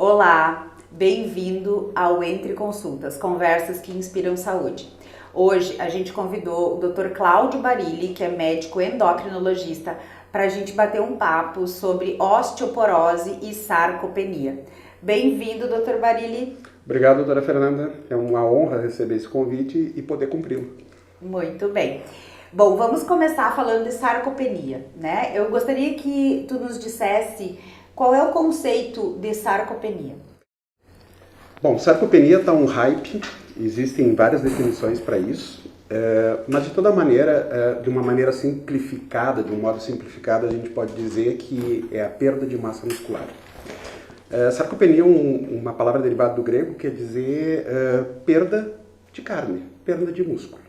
Olá, bem-vindo ao Entre Consultas, conversas que inspiram saúde. Hoje a gente convidou o Dr. Cláudio Barilli, que é médico endocrinologista, para a gente bater um papo sobre osteoporose e sarcopenia. Bem-vindo, Dr. Barilli. Obrigado, doutora Fernanda. É uma honra receber esse convite e poder cumpri-lo. Muito bem. Bom, vamos começar falando de sarcopenia, né? Eu gostaria que tu nos dissesse qual é o conceito de sarcopenia. Bom, sarcopenia está um hype, existem várias definições para isso, mas de toda maneira, de uma maneira simplificada, de um modo simplificado, a gente pode dizer que é a perda de massa muscular. Sarcopenia é uma palavra derivada do grego, quer dizer perda de carne, perda de músculo.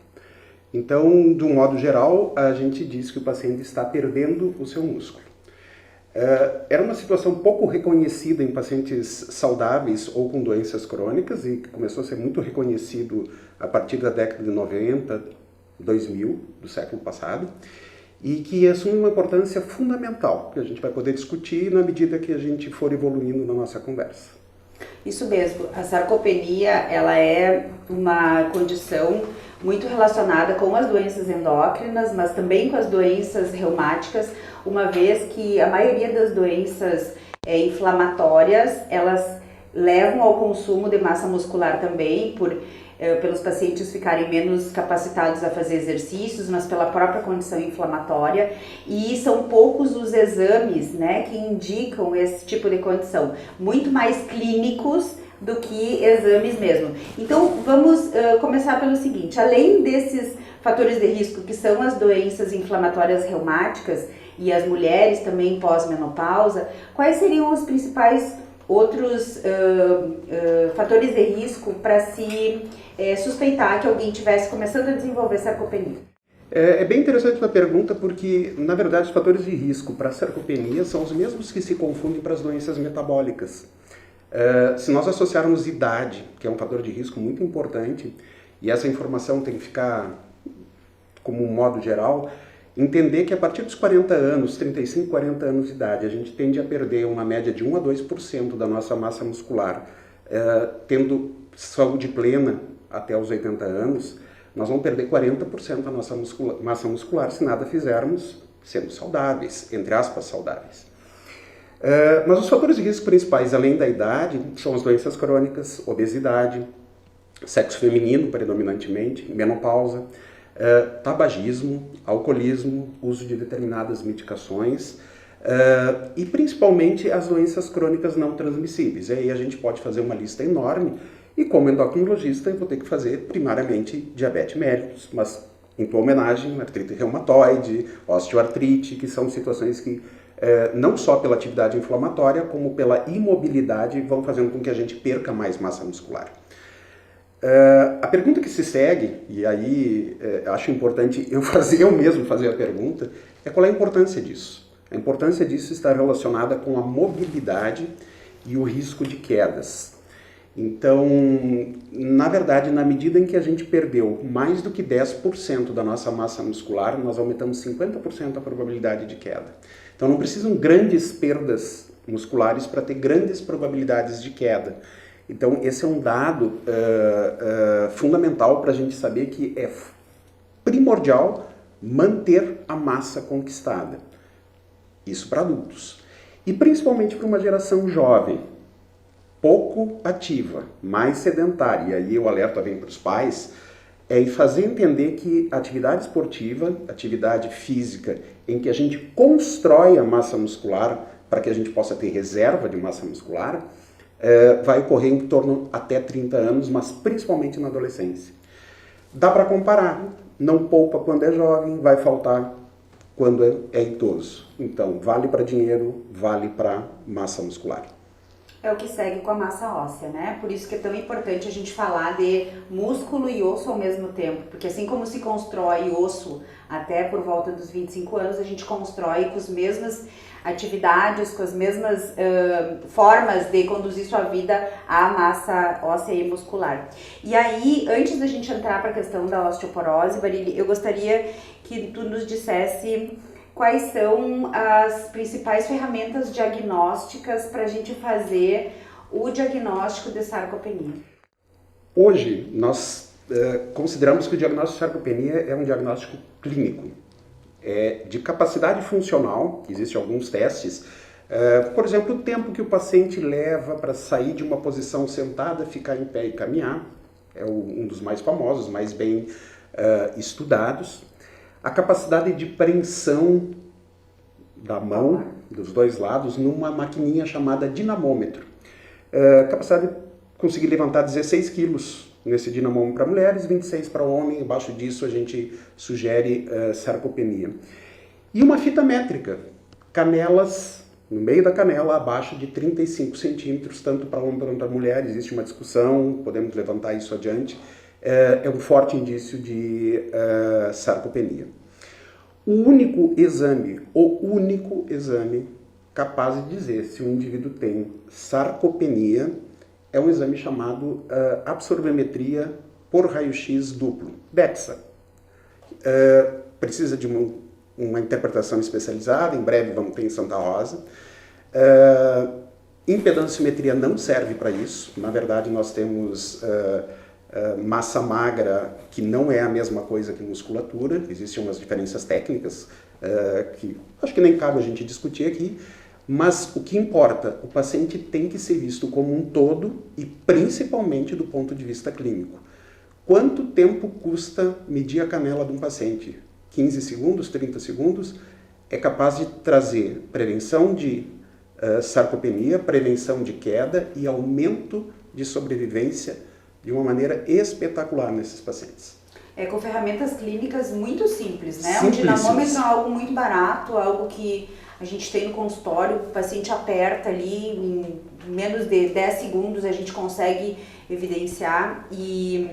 Então, de um modo geral, a gente diz que o paciente está perdendo o seu músculo. Era uma situação pouco reconhecida em pacientes saudáveis ou com doenças crônicas e que começou a ser muito reconhecido a partir da década de 90, 2000, do século passado, e que assume uma importância fundamental, que a gente vai poder discutir na medida que a gente for evoluindo na nossa conversa. Isso mesmo, a sarcopenia ela é uma condição muito relacionada com as doenças endócrinas, mas também com as doenças reumáticas, uma vez que a maioria das doenças inflamatórias, elas levam ao consumo de massa muscular também, pelos pacientes ficarem menos capacitados a fazer exercícios, mas pela própria condição inflamatória, e são poucos os exames, né, que indicam esse tipo de condição, muito mais clínicos do que exames mesmo. Então vamos começar pelo seguinte: além desses fatores de risco que são as doenças inflamatórias reumáticas e as mulheres também pós-menopausa, quais seriam os principais outros fatores de risco para se suspeitar que alguém estivesse começando a desenvolver sarcopenia? É bem interessante a pergunta porque, na verdade, os fatores de risco para a sarcopenia são os mesmos que se confundem para as doenças metabólicas. Se nós associarmos idade, que é um fator de risco muito importante, e essa informação tem que ficar como um modo geral, entender que a partir dos 40 anos, 35, 40 anos de idade, a gente tende a perder uma média de 1 a 2% da nossa massa muscular, tendo saúde plena até os 80 anos, nós vamos perder 40% da nossa massa muscular se nada fizermos, sendo saudáveis, entre aspas, saudáveis. Mas os fatores de risco principais, além da idade, são as doenças crônicas, obesidade, sexo feminino predominantemente, menopausa, tabagismo, alcoolismo, uso de determinadas medicações e principalmente as doenças crônicas não transmissíveis. E aí a gente pode fazer uma lista enorme e como endocrinologista eu vou ter que fazer primariamente diabetes mellitus, mas em tua homenagem, artrite reumatoide, osteoartrite, que são situações que não só pela atividade inflamatória, como pela imobilidade, vão fazendo com que a gente perca mais massa muscular. A pergunta que se segue, e aí acho importante eu mesmo fazer a pergunta, é qual é a importância disso? A importância disso está relacionada com a mobilidade e o risco de quedas. Então, na verdade, na medida em que a gente perdeu mais do que 10% da nossa massa muscular, nós aumentamos 50% a probabilidade de queda. Então não precisam grandes perdas musculares para ter grandes probabilidades de queda. Então esse é um dado fundamental para a gente saber que é primordial manter a massa conquistada. Isso para adultos. E principalmente para uma geração jovem, pouco ativa, mais sedentária. E aí o alerta vem para os pais, é fazer entender que a atividade esportiva, atividade física, em que a gente constrói a massa muscular para que a gente possa ter reserva de massa muscular, vai ocorrer em torno até 30 anos, mas principalmente na adolescência. Dá para comparar, não poupa quando é jovem, vai faltar quando é idoso. Então, vale para dinheiro, vale para massa muscular. É o que segue com a massa óssea, né? Por isso que é tão importante a gente falar de músculo e osso ao mesmo tempo, porque assim como se constrói osso até por volta dos 25 anos, a gente constrói com as mesmas atividades, com as mesmas formas de conduzir sua vida à massa óssea e muscular. E aí, antes da gente entrar para a questão da osteoporose, Barilli, eu gostaria que tu nos dissesse quais são as principais ferramentas diagnósticas para a gente fazer o diagnóstico de sarcopenia? Hoje, nós consideramos que o diagnóstico de sarcopenia é um diagnóstico clínico, de capacidade funcional. Existem alguns testes, por exemplo, o tempo que o paciente leva para sair de uma posição sentada, ficar em pé e caminhar, é um dos mais famosos, mais bem estudados. A capacidade de preensão da mão, dos dois lados, numa maquininha chamada dinamômetro. Capacidade de conseguir levantar 16 quilos nesse dinamômetro para mulheres, 26 para homem. Abaixo disso a gente sugere sarcopenia. E uma fita métrica, canelas, no meio da canela, abaixo de 35 centímetros, tanto para homem quanto para mulher. Existe uma discussão, podemos levantar isso adiante. É um forte indício de sarcopenia. O único exame capaz de dizer se um indivíduo tem sarcopenia é um exame chamado absorvemetria por raio-x duplo, DEXA. Precisa de uma interpretação especializada, em breve vamos ter em Santa Rosa. Impedanciometria não serve para isso. Na verdade, nós temos massa magra, que não é a mesma coisa que musculatura. Existem umas diferenças técnicas que acho que nem cabe a gente discutir aqui, mas o que importa, o paciente tem que ser visto como um todo e principalmente do ponto de vista clínico. Quanto tempo custa medir a canela de um paciente? 15 segundos, 30 segundos? É capaz de trazer prevenção de sarcopenia, prevenção de queda e aumento de sobrevivência de uma maneira espetacular nesses pacientes. Com ferramentas clínicas muito simples, né? Um dinamômetro é algo muito barato, algo que a gente tem no consultório, o paciente aperta ali, em menos de 10 segundos a gente consegue evidenciar, e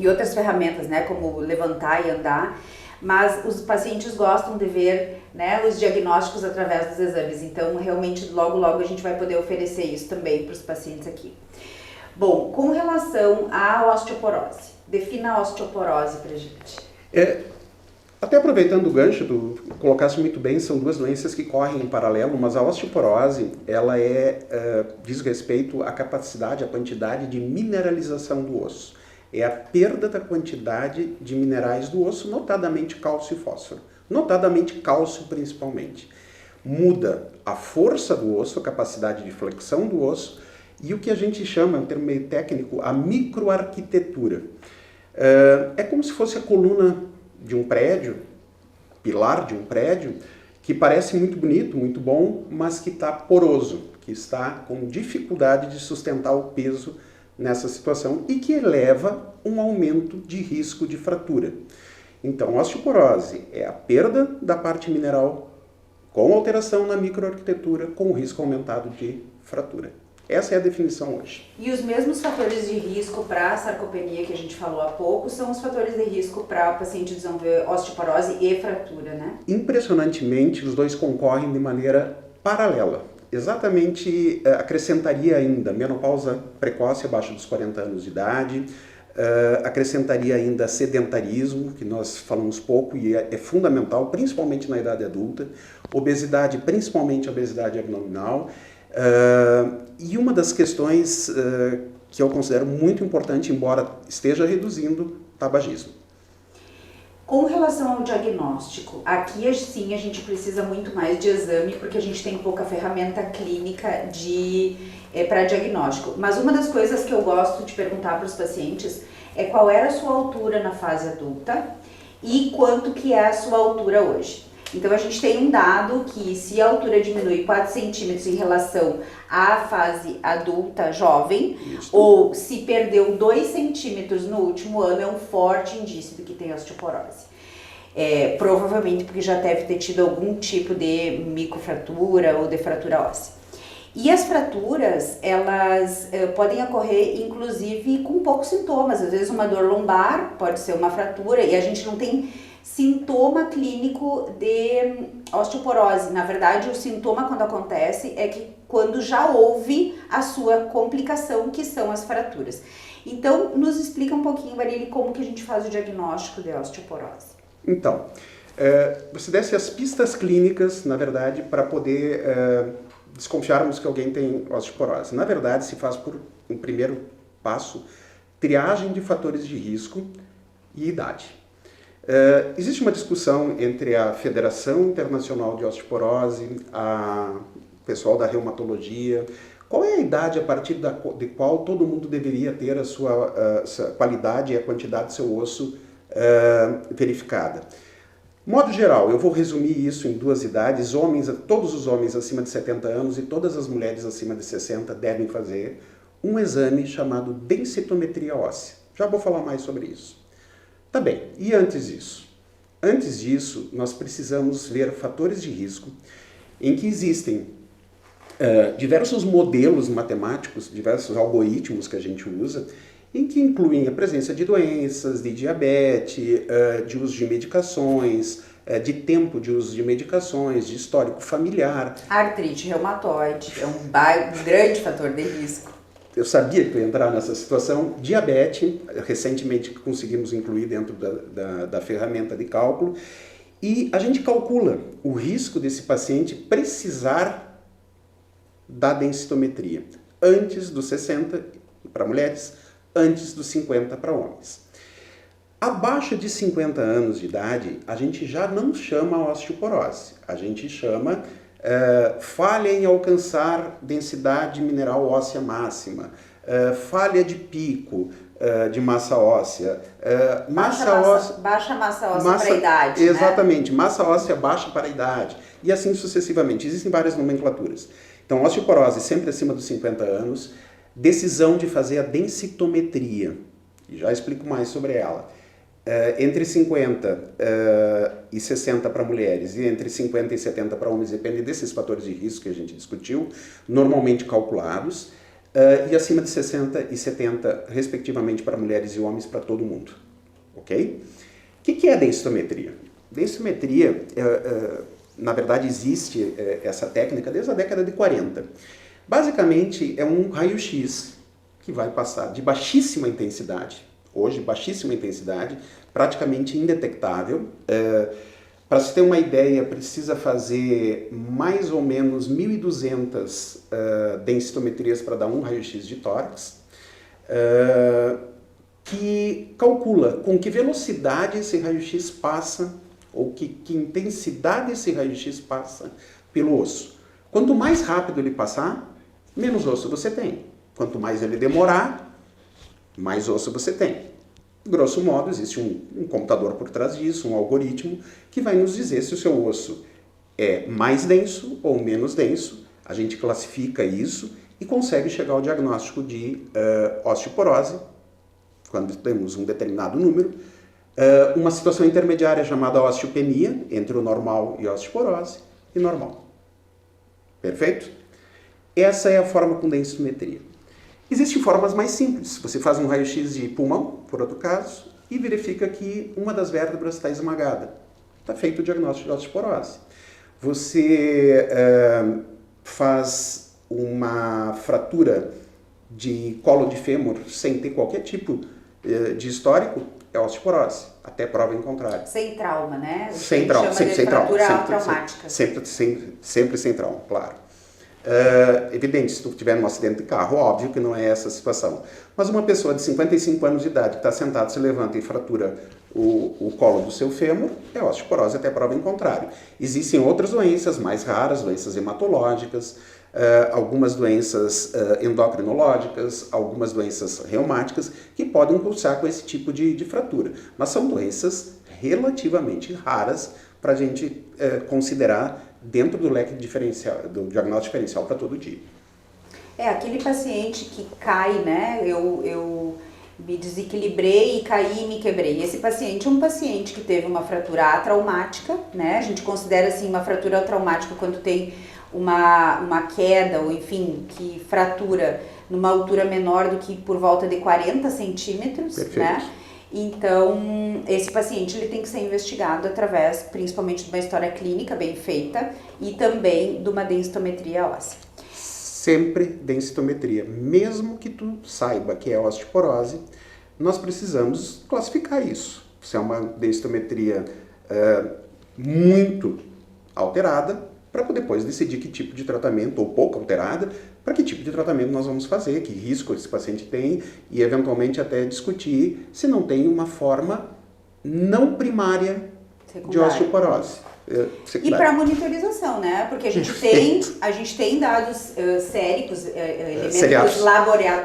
outras ferramentas, né? Como levantar e andar. Mas os pacientes gostam de ver, né, os diagnósticos através dos exames, então realmente logo a gente vai poder oferecer isso também para os pacientes aqui. Bom, com relação à osteoporose, defina a osteoporose para a gente. Até aproveitando o gancho, tu colocaste muito bem, são duas doenças que correm em paralelo, mas a osteoporose, ela diz respeito à capacidade, à quantidade de mineralização do osso. É a perda da quantidade de minerais do osso, notadamente cálcio e fósforo. Notadamente cálcio, principalmente. Muda a força do osso, a capacidade de flexão do osso, e o que a gente chama, um termo meio técnico, a microarquitetura. É como se fosse a coluna de um prédio, pilar de um prédio, que parece muito bonito, muito bom, mas que está poroso, que está com dificuldade de sustentar o peso nessa situação e que eleva um aumento de risco de fratura. Então, a osteoporose é a perda da parte mineral com alteração na microarquitetura, com risco aumentado de fratura. Essa é a definição hoje. E os mesmos fatores de risco para a sarcopenia que a gente falou há pouco são os fatores de risco para o paciente desenvolver osteoporose e fratura, né? Impressionantemente, os dois concorrem de maneira paralela. Exatamente, acrescentaria ainda menopausa precoce abaixo dos 40 anos de idade, acrescentaria ainda sedentarismo, que nós falamos pouco e é fundamental, principalmente na idade adulta, obesidade, principalmente obesidade abdominal, e uma das questões que eu considero muito importante, embora esteja reduzindo, tabagismo. Com relação ao diagnóstico, aqui sim a gente precisa muito mais de exame, porque a gente tem pouca ferramenta clínica para diagnóstico. Mas uma das coisas que eu gosto de perguntar para os pacientes é qual era a sua altura na fase adulta e quanto que é a sua altura hoje. Então a gente tem um dado que se a altura diminui 4 centímetros em relação à fase adulta jovem, isso, ou se perdeu 2 centímetros no último ano, é um forte indício de que tem osteoporose. Provavelmente porque já deve ter tido algum tipo de microfratura ou de fratura óssea. E as fraturas, elas podem ocorrer inclusive com poucos sintomas, às vezes uma dor lombar pode ser uma fratura e a gente não tem sintoma clínico de osteoporose. Na verdade, o sintoma quando acontece é que quando já houve a sua complicação, que são as fraturas. Então, nos explica um pouquinho, Barili, como que a gente faz o diagnóstico de osteoporose. Então, você desse as pistas clínicas, na verdade, para poder desconfiarmos que alguém tem osteoporose. Na verdade, se faz por um primeiro passo, triagem de fatores de risco e idade. Existe uma discussão entre a Federação Internacional de Osteoporose, o pessoal da reumatologia. Qual é a idade a partir de qual todo mundo deveria ter a sua qualidade e a quantidade do seu osso verificada? Modo geral, eu vou resumir isso em duas idades. Todos os homens acima de 70 anos e todas as mulheres acima de 60 devem fazer um exame chamado densitometria óssea. Já vou falar mais sobre isso. Tá bem, e antes disso? Antes disso, nós precisamos ver fatores de risco em que existem diversos modelos matemáticos, diversos algoritmos que a gente usa, em que incluem a presença de doenças, de diabetes, de uso de medicações, de tempo de uso de medicações, de histórico familiar. Artrite reumatoide é um grande fator de risco. Eu sabia que eu ia entrar nessa situação. Diabetes, recentemente conseguimos incluir dentro da ferramenta de cálculo. E a gente calcula o risco desse paciente precisar da densitometria antes dos 60 para mulheres, antes dos 50 para homens. Abaixo de 50 anos de idade, a gente já não chama osteoporose, a gente chama falha em alcançar densidade mineral óssea máxima, falha de pico de massa óssea, baixa massa óssea para a idade. Exatamente, né? Massa óssea baixa para a idade, e assim sucessivamente. Existem várias nomenclaturas. Então, osteoporose sempre acima dos 50 anos, decisão de fazer a densitometria, e já explico mais sobre ela. Entre 50 e 60 para mulheres e entre 50 e 70 para homens, depende desses fatores de risco que a gente discutiu, normalmente calculados, e acima de 60 e 70, respectivamente, para mulheres e homens, para todo mundo. Ok? O que é a densitometria? Densitometria, na verdade, existe essa técnica desde a década de 40. Basicamente, é um raio-x que vai passar de baixíssima intensidade, hoje baixíssima intensidade, praticamente indetectável. Para se ter uma ideia, precisa fazer mais ou menos 1.200 densitometrias para dar um raio-x de tórax, que calcula com que velocidade esse raio-x passa, ou que intensidade esse raio-x passa pelo osso. Quanto mais rápido ele passar, menos osso você tem. Quanto mais ele demorar, mais osso você tem. Grosso modo, existe um computador por trás disso, um algoritmo, que vai nos dizer se o seu osso é mais denso ou menos denso. A gente classifica isso e consegue chegar ao diagnóstico de osteoporose, quando temos um determinado número. Uma situação intermediária chamada osteopenia, entre o normal e a osteoporose, e normal. Perfeito? Essa é a forma com densitometria. Existem formas mais simples. Você faz um raio-x de pulmão, por outro caso, e verifica que uma das vértebras está esmagada. Está feito o diagnóstico de osteoporose. Você faz uma fratura de colo de fêmur sem ter qualquer tipo de histórico, é osteoporose, até prova em contrário. Sem trauma, né? Sem trauma, sempre sem trauma. Traumática. Sempre sem trauma, claro. Evidente, se tu tiver um acidente de carro, óbvio que não é essa a situação. Mas uma pessoa de 55 anos de idade que está sentada, se levanta e fratura o colo do seu fêmur, é osteoporose até prova em contrário. Existem outras doenças mais raras, doenças hematológicas, algumas doenças endocrinológicas, algumas doenças reumáticas, que podem cursar com esse tipo de fratura. Mas são doenças relativamente raras para a gente considerar dentro do leque diferencial, do diagnóstico diferencial para todo dia. Aquele paciente que cai, né? Eu me desequilibrei e caí e me quebrei. Esse paciente é um paciente que teve uma fratura atraumática, né? A gente considera assim uma fratura traumática quando tem uma queda, ou enfim, que fratura numa altura menor do que por volta de 40 centímetros, Perfeito. Né? Então, esse paciente ele tem que ser investigado através, principalmente, de uma história clínica bem feita e também de uma densitometria óssea. Sempre densitometria. Mesmo que tu saiba que é osteoporose, nós precisamos classificar isso. Se é uma densitometria muito alterada, para depois decidir que tipo de tratamento, ou pouco alterada, para que tipo de tratamento nós vamos fazer, que risco esse paciente tem, e eventualmente até discutir se não tem uma forma não primária de osteoporose. E para monitorização, né? Porque a gente tem dados séricos, elementos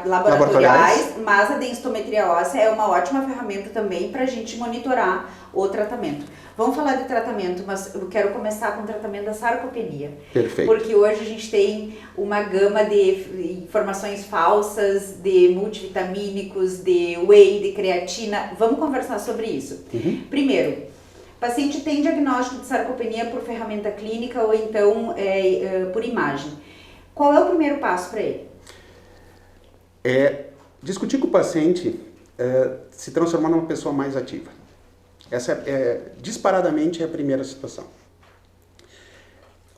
laboratoriais, mas a densitometria óssea é uma ótima ferramenta também para a gente monitorar o tratamento. Vamos falar de tratamento, mas eu quero começar com o tratamento da sarcopenia. Perfeito. Porque hoje a gente tem uma gama de informações falsas, de multivitamínicos, de whey, de creatina. Vamos conversar sobre isso. Primeiro, o paciente tem diagnóstico de sarcopenia por ferramenta clínica ou então por imagem. Qual é o primeiro passo para ele? Discutir com o paciente se transformar numa pessoa mais ativa. Essa disparadamente é a primeira situação.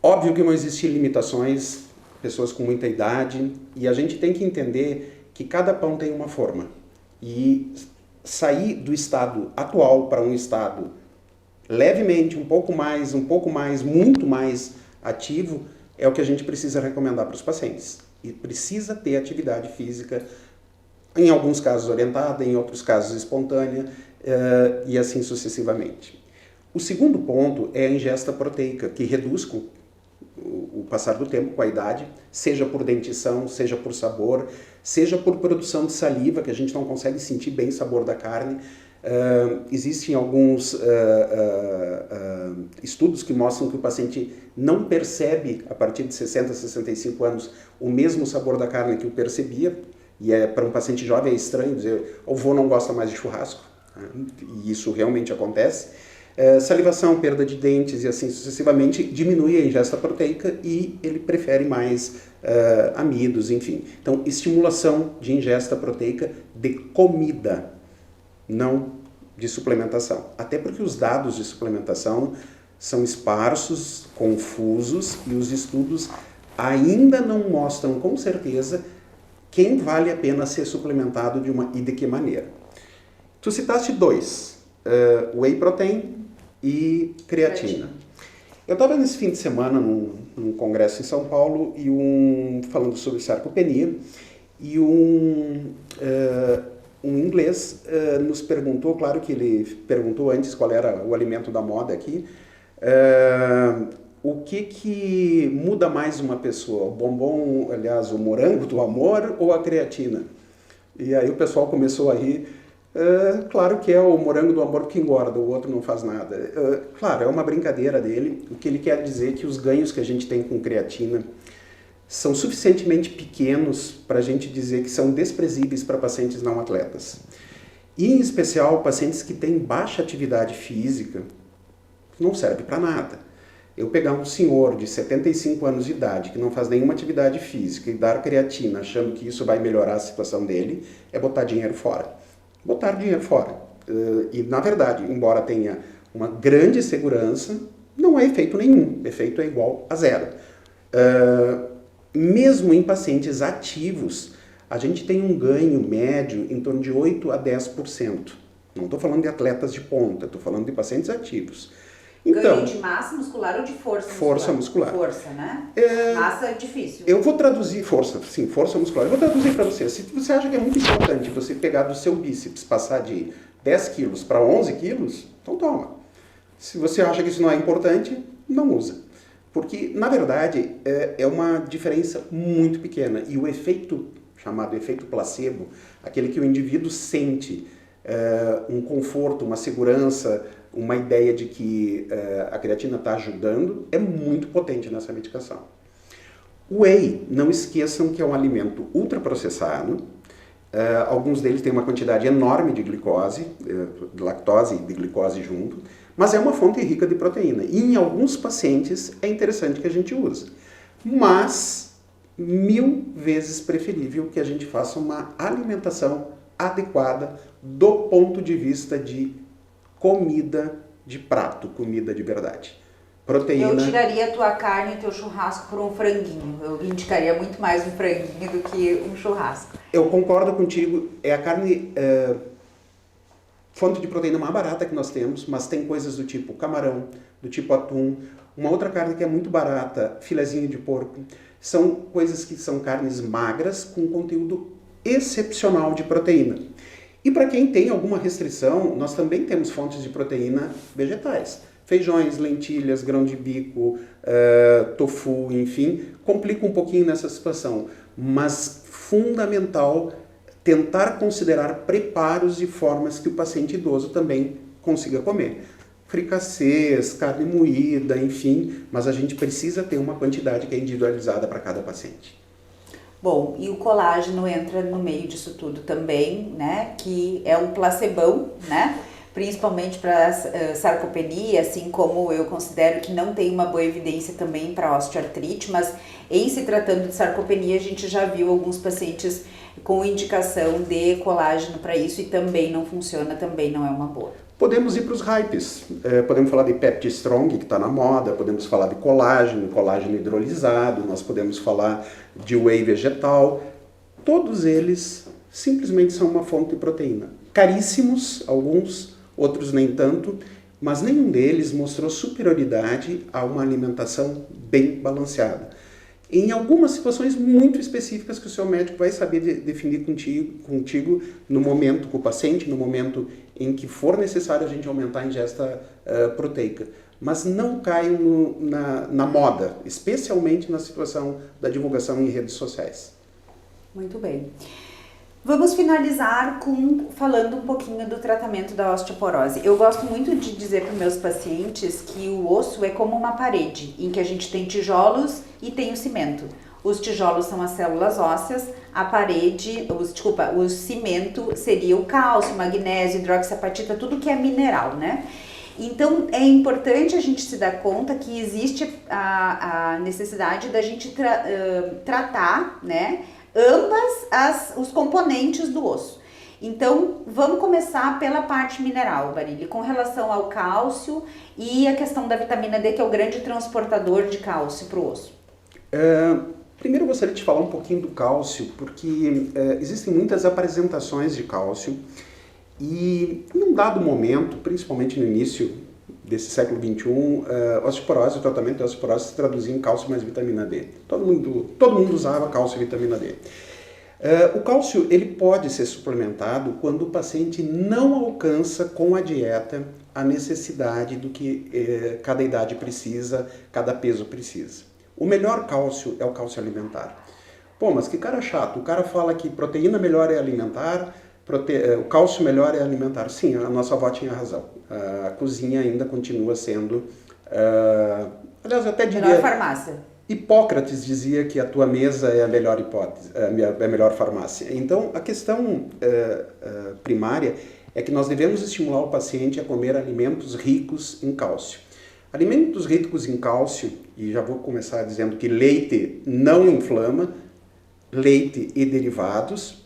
Óbvio que vão existir limitações, pessoas com muita idade, e a gente tem que entender que cada pão tem uma forma. E sair do estado atual para um estado levemente, um pouco mais, muito mais ativo, é o que a gente precisa recomendar para os pacientes. E precisa ter atividade física, em alguns casos orientada, em outros casos espontânea, e assim sucessivamente. O segundo ponto é a ingesta proteica, que reduz com o passar do tempo, com a idade, seja por dentição, seja por sabor, seja por produção de saliva, que a gente não consegue sentir bem o sabor da carne. Existem alguns estudos que mostram que o paciente não percebe, a partir de 60, 65 anos, o mesmo sabor da carne que o percebia, e para um paciente jovem é estranho dizer, o vô não gosta mais de churrasco, e isso realmente acontece. Salivação, perda de dentes e assim sucessivamente, diminui a ingesta proteica e ele prefere mais amidos, enfim. Então, estimulação de ingesta proteica de comida, não de suplementação. Até porque os dados de suplementação são esparsos, confusos, e os estudos ainda não mostram com certeza quem vale a pena ser suplementado e de que maneira. Tu citaste dois, whey protein e creatina. Eu estava nesse fim de semana num congresso em São Paulo falando sobre sarcopenia, e um inglês nos perguntou, claro que ele perguntou antes qual era o alimento da moda aqui, o que muda mais uma pessoa, o bombom, aliás, o morango do amor ou a creatina? E aí o pessoal começou a rir. Claro que é o morango do amor que engorda, o outro não faz nada. Claro, é uma brincadeira dele. O que ele quer dizer é que os ganhos que a gente tem com creatina são suficientemente pequenos para a gente dizer que são desprezíveis para pacientes não atletas. E, em especial, pacientes que têm baixa atividade física, não serve para nada. Eu pegar um senhor de 75 anos de idade que não faz nenhuma atividade física e dar creatina achando que isso vai melhorar a situação dele, é botar dinheiro fora. Botar dinheiro fora. E, na verdade, embora tenha uma grande segurança, não é efeito nenhum. Efeito é igual a zero. Mesmo em pacientes ativos, a gente tem um ganho médio em torno de 8 a 10%. Não estou falando de atletas de ponta, estou falando de pacientes ativos. Então, ganho de massa muscular ou de força muscular? Força muscular. Força, né? Massa é difícil. Eu vou traduzir força, sim, força muscular. Eu vou traduzir para você. Se você acha que é muito importante você pegar do seu bíceps, passar de 10 quilos para 11 quilos, então toma. Se você acha que isso não é importante, não usa. Porque, na verdade, é uma diferença muito pequena. E o efeito, chamado efeito placebo, aquele que o indivíduo sente um conforto, uma segurança, uma ideia de que a creatina está ajudando, é muito potente nessa medicação. O whey, não esqueçam que é um alimento ultraprocessado. Alguns deles têm uma quantidade enorme de glicose, de lactose e de glicose junto, mas é uma fonte rica de proteína. E em alguns pacientes é interessante que a gente use. Mas 1000 vezes preferível que a gente faça uma alimentação adequada do ponto de vista de comida de prato, comida de verdade. Proteína. Eu tiraria a tua carne e o teu churrasco por um franguinho. Eu indicaria muito mais um franguinho do que um churrasco. Eu concordo contigo. É a carne fonte de proteína mais barata que nós temos, mas tem coisas do tipo camarão, do tipo atum, Uma outra carne que é muito barata, filezinho de porco, são coisas que são carnes magras com conteúdo excepcional de proteína. E para quem tem alguma restrição, nós também temos fontes de proteína vegetais. Feijões, lentilhas, grão de bico, tofu, enfim, complica um pouquinho nessa situação. Mas fundamental tentar considerar preparos e formas que o paciente idoso também consiga comer. Fricassês, carne moída, enfim, mas a gente precisa ter uma quantidade que é individualizada para cada paciente. Bom, e o colágeno entra no meio disso tudo também, né, que é um placebão, né, principalmente para sarcopenia, assim como eu considero que não tem uma boa evidência também para osteoartrite, mas em se tratando de sarcopenia a gente já viu alguns pacientes com indicação de colágeno para isso e também não funciona, também não é uma boa. Podemos ir para os hypes, podemos falar de Pepti Strong, que está na moda, podemos falar de colágeno hidrolisado, nós podemos falar de whey vegetal, todos eles simplesmente são uma fonte de proteína. Caríssimos, alguns, outros nem tanto, mas nenhum deles mostrou superioridade a uma alimentação bem balanceada. Em algumas situações muito específicas que o seu médico vai saber definir contigo no momento, com o paciente, no momento em que for necessário a gente aumentar a ingesta proteica. Mas não caiam na moda, especialmente na situação da divulgação em redes sociais. Muito bem. Vamos finalizar falando um pouquinho do tratamento da osteoporose. Eu gosto muito de dizer para os meus pacientes que o osso é como uma parede, em que a gente tem tijolos e tem o cimento. Os tijolos são as células ósseas, a parede, o cimento seria o cálcio, magnésio, hidroxiapatita, tudo que é mineral, né? Então, é importante a gente se dar conta que existe a necessidade da gente tratar, né, os componentes do osso. Então, vamos começar pela parte mineral, Barilli, com relação ao cálcio e a questão da vitamina D, que é o grande transportador de cálcio para o osso. Primeiro eu gostaria de falar um pouquinho do cálcio, porque existem muitas apresentações de cálcio e em um dado momento, principalmente no início desse século XXI, osteoporose, o tratamento de osteoporose se traduzia em cálcio mais vitamina D. Todo mundo usava cálcio e vitamina D. O cálcio ele pode ser suplementado quando o paciente não alcança com a dieta a necessidade do que cada idade precisa, cada peso precisa. O melhor cálcio é o cálcio alimentar. Pô, mas que cara chato, o cara fala que proteína melhor é alimentar, o cálcio melhor é alimentar. Sim, a nossa avó tinha razão. A cozinha ainda continua sendo... aliás, eu até diria... Melhor farmácia. Hipócrates dizia que a tua mesa é a melhor hipótese, a melhor farmácia. Então, a questão primária é que nós devemos estimular o paciente a comer alimentos ricos em cálcio. Alimentos ricos em cálcio, e já vou começar dizendo que leite não inflama, leite e derivados,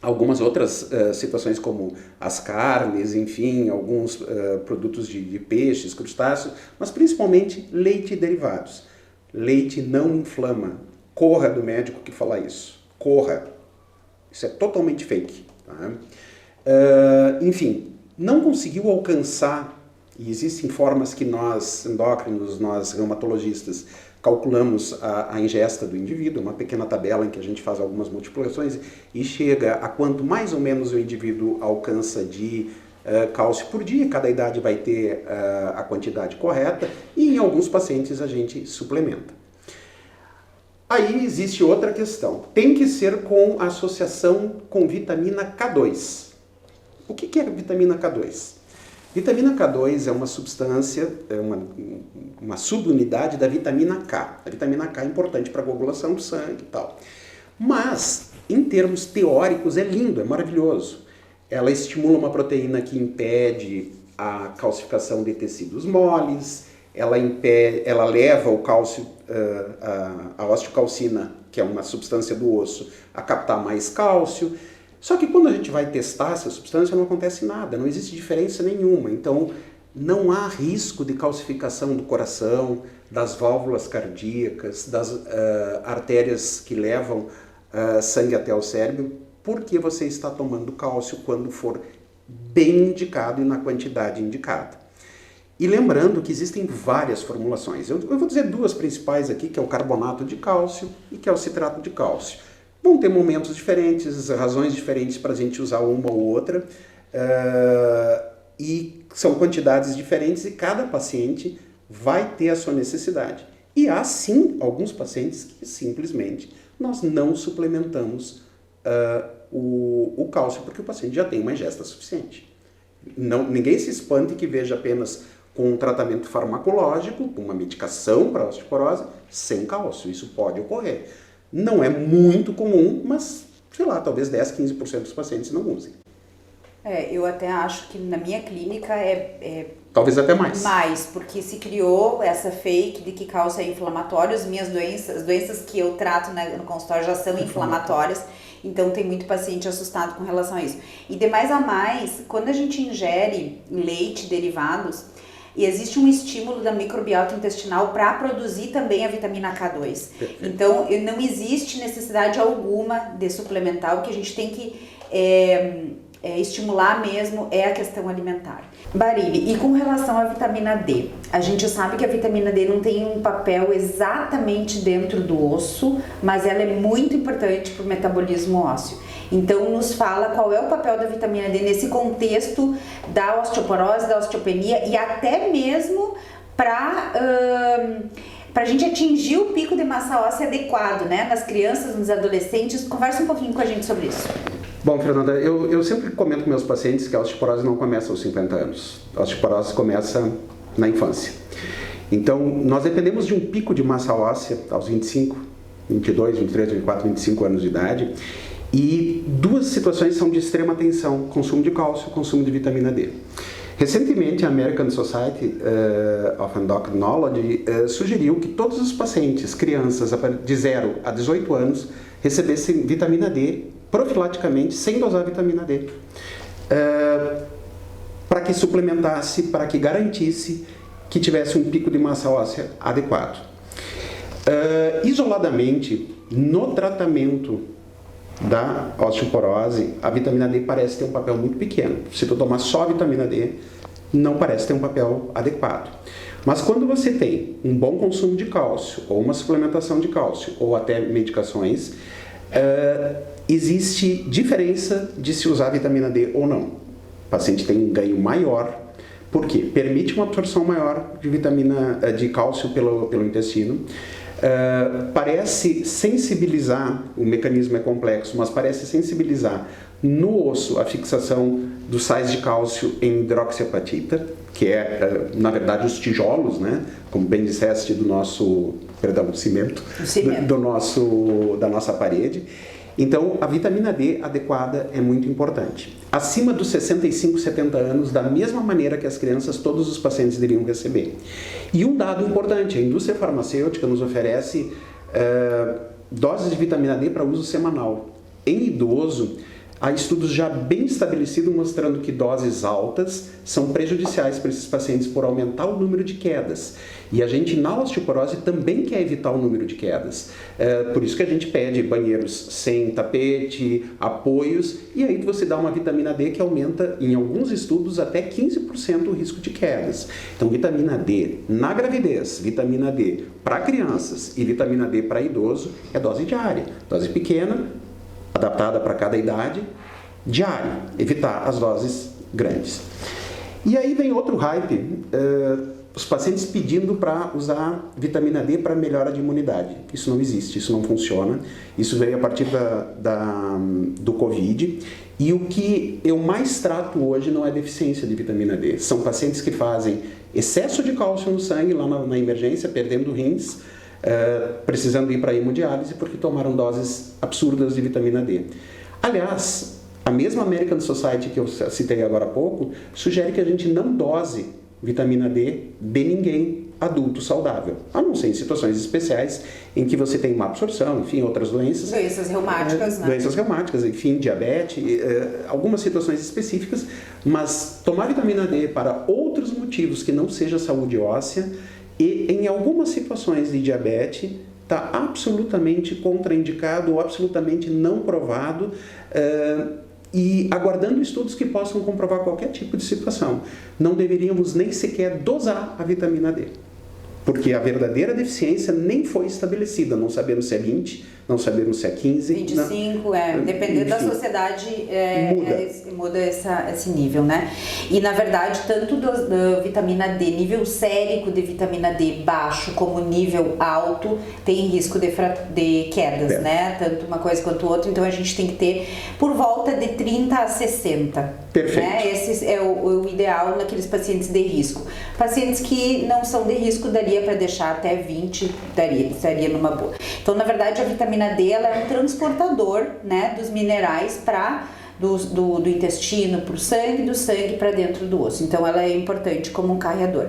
algumas outras situações como as carnes, enfim, alguns produtos de peixes, crustáceos, mas principalmente leite e derivados. Leite não inflama. Corra do médico que fala isso. Corra. Isso é totalmente fake. Tá? Enfim, não conseguiu alcançar, e existem formas que nós, endócrinos, nós reumatologistas, calculamos a ingesta do indivíduo, uma pequena tabela em que a gente faz algumas multiplicações e chega a quanto mais ou menos o indivíduo alcança de cálcio por dia, cada idade vai ter a quantidade correta e em alguns pacientes a gente suplementa. Aí existe outra questão, tem que ser com associação com vitamina K2. O que é a vitamina K2? Vitamina K2 é uma substância, uma subunidade da vitamina K. A vitamina K é importante para a coagulação do sangue e tal. Mas, em termos teóricos, é lindo, é maravilhoso. Ela estimula uma proteína que impede a calcificação de tecidos moles, ela leva o cálcio, a osteocalcina, que é uma substância do osso, a captar mais cálcio. Só que quando a gente vai testar essa substância não acontece nada, não existe diferença nenhuma. Então não há risco de calcificação do coração, das válvulas cardíacas, das artérias que levam sangue até o cérebro, porque você está tomando cálcio quando for bem indicado e na quantidade indicada. E lembrando que existem várias formulações. Eu vou dizer duas principais aqui, que é o carbonato de cálcio e que é o citrato de cálcio. Vão ter momentos diferentes, razões diferentes para a gente usar uma ou outra, e são quantidades diferentes e cada paciente vai ter a sua necessidade. E há sim alguns pacientes que simplesmente nós não suplementamos o cálcio porque o paciente já tem uma ingesta suficiente. Ninguém se espante que veja apenas com um tratamento farmacológico, com uma medicação para osteoporose, sem cálcio. Isso pode ocorrer. Não é muito comum, mas, sei lá, talvez 10, 15% dos pacientes não usem. Eu até acho que na minha clínica talvez até mais. Mais, porque se criou essa fake de que cálcio é inflamatório. As minhas doenças, as doenças que eu trato no consultório já são inflamatórias. Então tem muito paciente assustado com relação a isso. E demais a mais, quando a gente ingere leite, derivados, e existe um estímulo da microbiota intestinal para produzir também a vitamina K2. Perfeito. Então não existe necessidade alguma de suplementar. O que a gente tem que estimular mesmo é a questão alimentar. Barilli, e com relação à vitamina D? A gente sabe que a vitamina D não tem um papel exatamente dentro do osso, mas ela é muito importante para o metabolismo ósseo. Então nos fala qual é o papel da vitamina D nesse contexto da osteoporose, da osteopenia e até mesmo para a gente atingir o pico de massa óssea adequado, né? Nas crianças, nos adolescentes. Conversa um pouquinho com a gente sobre isso. Bom, Fernanda, eu sempre comento com meus pacientes que a osteoporose não começa aos 50 anos. A osteoporose começa na infância. Então, nós dependemos de um pico de massa óssea aos 25, 22, 23, 24, 25 anos de idade. E duas situações são de extrema atenção: consumo de cálcio e consumo de vitamina D. Recentemente, a American Society of Endocrinology sugeriu que todos os pacientes, crianças de 0 a 18 anos, recebessem vitamina D profilaticamente, sem dosar vitamina D, para que suplementasse, para que garantisse que tivesse um pico de massa óssea adequado. Isoladamente, no tratamento da osteoporose, a vitamina D parece ter um papel muito pequeno. Se tu tomar só a vitamina D, não parece ter um papel adequado. Mas quando você tem um bom consumo de cálcio, ou uma suplementação de cálcio, ou até medicações, existe diferença de se usar vitamina D ou não. O paciente tem um ganho maior, porque permite uma absorção maior de cálcio pelo intestino. Parece sensibilizar, o mecanismo é complexo, mas parece sensibilizar no osso a fixação dos sais de cálcio em hidroxiapatita, que é, na verdade, os tijolos, né? Como bem disseste, do nosso, cimento. Da nossa parede. Então, a vitamina D adequada é muito importante. Acima dos 65, 70 anos, da mesma maneira que as crianças, todos os pacientes deveriam receber. E um dado importante: a indústria farmacêutica nos oferece doses de vitamina D para uso semanal. Em idoso, há estudos já bem estabelecidos mostrando que doses altas são prejudiciais para esses pacientes por aumentar o número de quedas. E a gente, na osteoporose, também quer evitar o número de quedas. Por isso que a gente pede banheiros sem tapete, apoios, e aí você dá uma vitamina D que aumenta, em alguns estudos, até 15% o risco de quedas. Então, vitamina D na gravidez, vitamina D para crianças e vitamina D para idoso é dose diária. Dose pequena, adaptada para cada idade, diária. Evitar as doses grandes. E aí vem outro hype, os pacientes pedindo para usar vitamina D para melhora de imunidade. Isso não existe, isso não funciona. Isso veio a partir do Covid. E o que eu mais trato hoje não é deficiência de vitamina D. São pacientes que fazem excesso de cálcio no sangue, lá na emergência, perdendo rins, precisando ir para a hemodiálise porque tomaram doses absurdas de vitamina D. Aliás, a mesma American Society que eu citei agora há pouco sugere que a gente não dose vitamina D de ninguém adulto saudável, a não ser em situações especiais em que você tem má absorção, enfim, outras doenças. Doenças reumáticas, né? Doenças reumáticas, enfim, diabetes, algumas situações específicas, mas tomar vitamina D para outros motivos que não seja saúde óssea e em algumas situações de diabetes está absolutamente contraindicado ou absolutamente não provado e aguardando estudos que possam comprovar qualquer tipo de situação. Não deveríamos nem sequer dosar a vitamina D, porque a verdadeira deficiência nem foi estabelecida. Não sabemos se é 20, não sabemos se é 15. 25, dependendo da sociedade, muda esse nível, né? E, na verdade, tanto da vitamina D, nível sérico de vitamina D baixo, como nível alto, tem risco de quedas, né? Tanto uma coisa quanto outra. Então, a gente tem que ter por volta de 30 a 60. Perfeito. Né? Esse é o ideal naqueles pacientes de risco. Pacientes que não são de risco, daria para deixar até 20, estaria numa boa. Então, na verdade, a vitamina D, ela é um transportador, né, dos minerais do intestino para o sangue, do sangue para dentro do osso. Então, ela é importante como um carreador.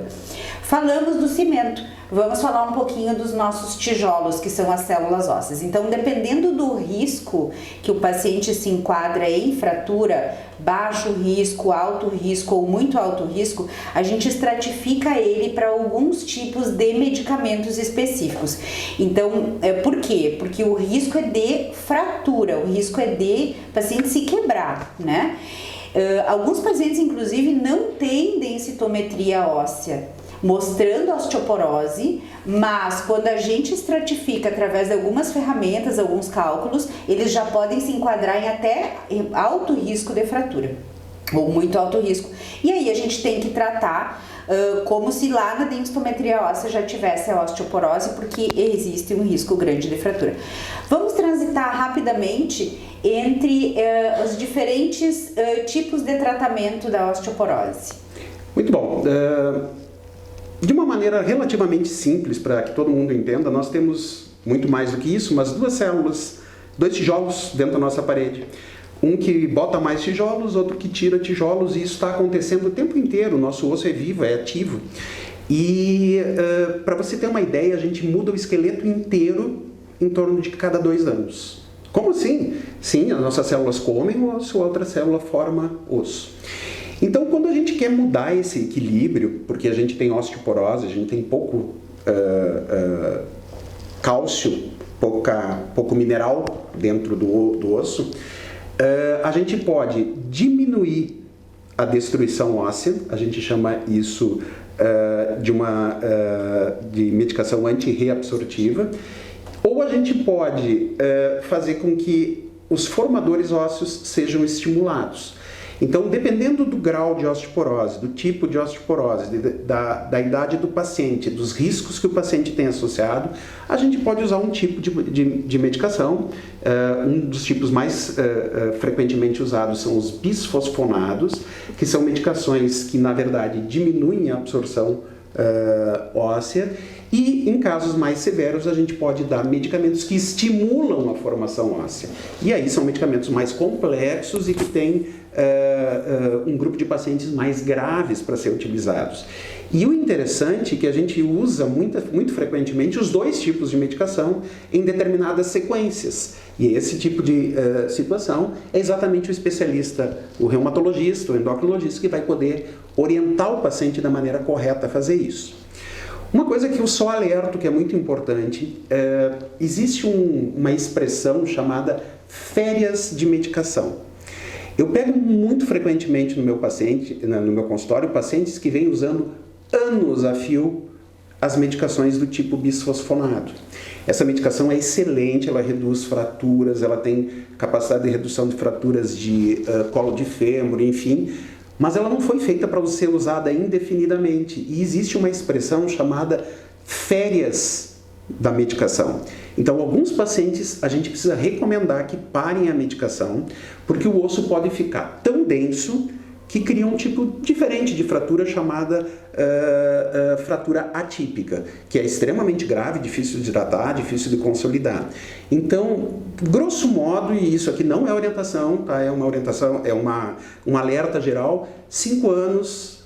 Falamos do cimento. Vamos falar um pouquinho dos nossos tijolos, que são as células ósseas. Então, dependendo do risco que o paciente se enquadra em fratura, baixo risco, alto risco ou muito alto risco, a gente estratifica ele para alguns tipos de medicamentos específicos. Então, por quê? Porque o risco é de fratura, o risco é de paciente se quebrar, né? Alguns pacientes, inclusive, não têm densitometria óssea, mostrando osteoporose, mas quando a gente estratifica através de algumas ferramentas, alguns cálculos, eles já podem se enquadrar em até alto risco de fratura, ou muito alto risco. E aí a gente tem que tratar como se lá na densitometria óssea já tivesse a osteoporose, porque existe um risco grande de fratura. Vamos transitar rapidamente entre os diferentes tipos de tratamento da osteoporose. Muito bom. De uma maneira relativamente simples, para que todo mundo entenda, nós temos muito mais do que isso, mas dois tijolos dentro da nossa parede. Um que bota mais tijolos, outro que tira tijolos, e isso está acontecendo o tempo inteiro. O nosso osso é vivo, é ativo. E para você ter uma ideia, a gente muda o esqueleto inteiro em torno de cada 2 anos. Como assim? Sim, as nossas células comem osso, outra célula forma osso. Então, quando a gente quer mudar esse equilíbrio, porque a gente tem osteoporose, a gente tem pouco cálcio, pouco mineral dentro do osso, a gente pode diminuir a destruição óssea, a gente chama isso de medicação antirreabsortiva, ou a gente pode fazer com que os formadores ósseos sejam estimulados. Então, dependendo do grau de osteoporose, do tipo de osteoporose, da idade do paciente, dos riscos que o paciente tem associado, a gente pode usar um tipo de medicação. Um dos tipos mais frequentemente usados são os bisfosfonados, que são medicações que, na verdade, diminuem a absorção óssea. E em casos mais severos a gente pode dar medicamentos que estimulam a formação óssea. E aí são medicamentos mais complexos e que têm um grupo de pacientes mais graves para ser utilizados. E o interessante é que a gente usa muito frequentemente os dois tipos de medicação em determinadas sequências. E esse tipo de situação é exatamente o especialista, o reumatologista, o endocrinologista, que vai poder orientar o paciente da maneira correta a fazer isso. Uma coisa que eu só alerto, que é muito importante, existe uma expressão chamada férias de medicação. Eu pego muito frequentemente no meu consultório, pacientes que vêm usando anos a fio as medicações do tipo bisfosfonado. Essa medicação é excelente, ela reduz fraturas, ela tem capacidade de redução de fraturas de colo de fêmur, enfim, mas ela não foi feita para ser usada indefinidamente. E existe uma expressão chamada férias da medicação. Então, alguns pacientes a gente precisa recomendar que parem a medicação, porque o osso pode ficar tão denso que cria um tipo diferente de fratura chamada fratura atípica, que é extremamente grave, difícil de tratar, difícil de consolidar. Então, grosso modo, e isso aqui não é orientação, tá? É uma orientação, um alerta geral, 5 anos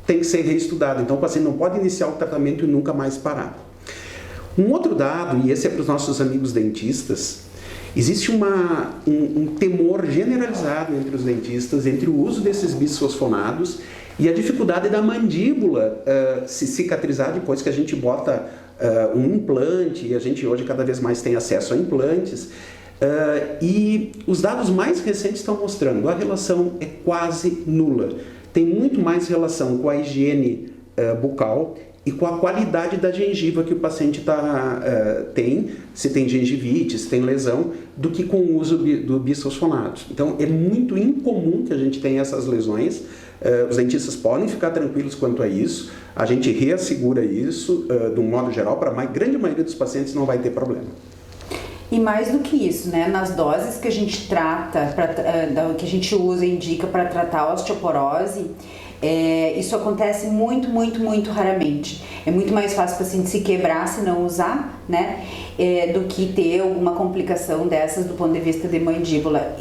tem que ser reestudado. Então, o paciente não pode iniciar o tratamento e nunca mais parar. Um outro dado, e esse é para os nossos amigos dentistas, existe um temor generalizado entre os dentistas, entre o uso desses bisfosfonados e a dificuldade da mandíbula se cicatrizar depois que a gente bota um implante, e a gente hoje cada vez mais tem acesso a implantes. E os dados mais recentes estão mostrando a relação é quase nula. Tem muito mais relação com a higiene bucal e com a qualidade da gengiva que o paciente tem, se tem gengivite, se tem lesão, do que com o uso do bisfosfonato. Então, é muito incomum que a gente tenha essas lesões. Os dentistas podem ficar tranquilos quanto a isso. A gente reassegura isso, de um modo geral, para a grande maioria dos pacientes não vai ter problema. E mais do que isso, né, nas doses que a gente trata, que a gente usa e indica para tratar a osteoporose, isso acontece muito, muito, muito raramente. É muito mais fácil o paciente se quebrar se não usar, né, do que ter alguma complicação dessas do ponto de vista de mandíbula.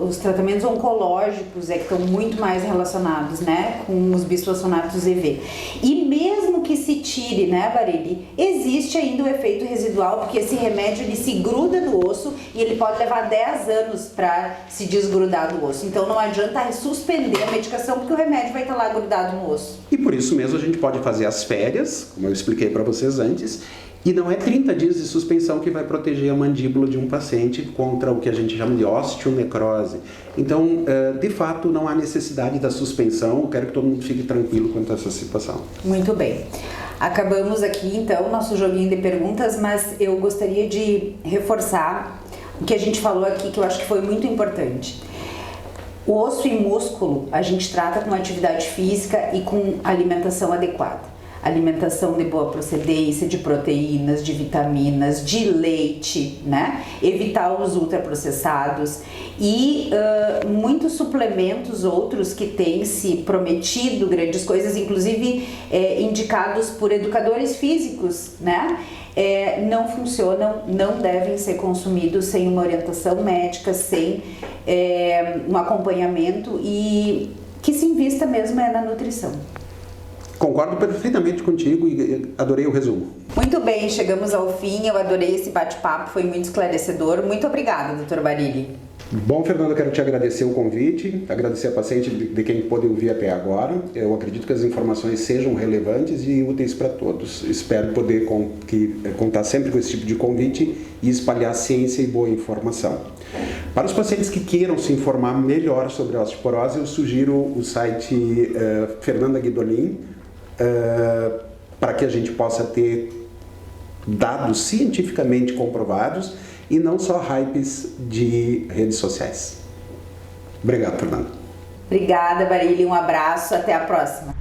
Os tratamentos oncológicos que estão muito mais relacionados, né, com os bisfosfonatos EV. E mesmo que se tire, né, Barilli, existe ainda o efeito residual, porque esse remédio ele se gruda no osso e ele pode levar 10 anos para se desgrudar do osso. Então não adianta suspender a medicação, porque o remédio vai estar lá grudado no osso. E por isso mesmo a gente pode fazer as férias, como eu expliquei para vocês antes, e não é 30 dias de suspensão que vai proteger a mandíbula de um paciente contra o que a gente chama de osteonecrose. Então, de fato, não há necessidade da suspensão. Eu quero que todo mundo fique tranquilo quanto a essa situação. Muito bem. Acabamos aqui, então, nosso joguinho de perguntas, mas eu gostaria de reforçar o que a gente falou aqui, que eu acho que foi muito importante. O osso e músculo a gente trata com atividade física e com alimentação adequada. Alimentação de boa procedência, de proteínas, de vitaminas, de leite, né? Evitar os ultraprocessados e muitos suplementos outros que têm se prometido grandes coisas, inclusive indicados por educadores físicos, né? Não funcionam, não devem ser consumidos sem uma orientação médica, sem um acompanhamento e que se invista mesmo na nutrição. Concordo perfeitamente contigo e adorei o resumo. Muito bem, chegamos ao fim. Eu adorei esse bate-papo, foi muito esclarecedor. Muito obrigada, Dr. Barilli. Bom, Fernando, eu quero te agradecer o convite, agradecer a paciente de quem pôde ouvir até agora. Eu acredito que as informações sejam relevantes e úteis para todos. Espero poder contar sempre com esse tipo de convite e espalhar ciência e boa informação. Para os pacientes que queiram se informar melhor sobre a osteoporose, eu sugiro o site Fernanda Guidolin, para que a gente possa ter dados cientificamente comprovados e não só hypes de redes sociais. Obrigado, Fernando. Obrigada, Barilli. Um abraço. Até a próxima.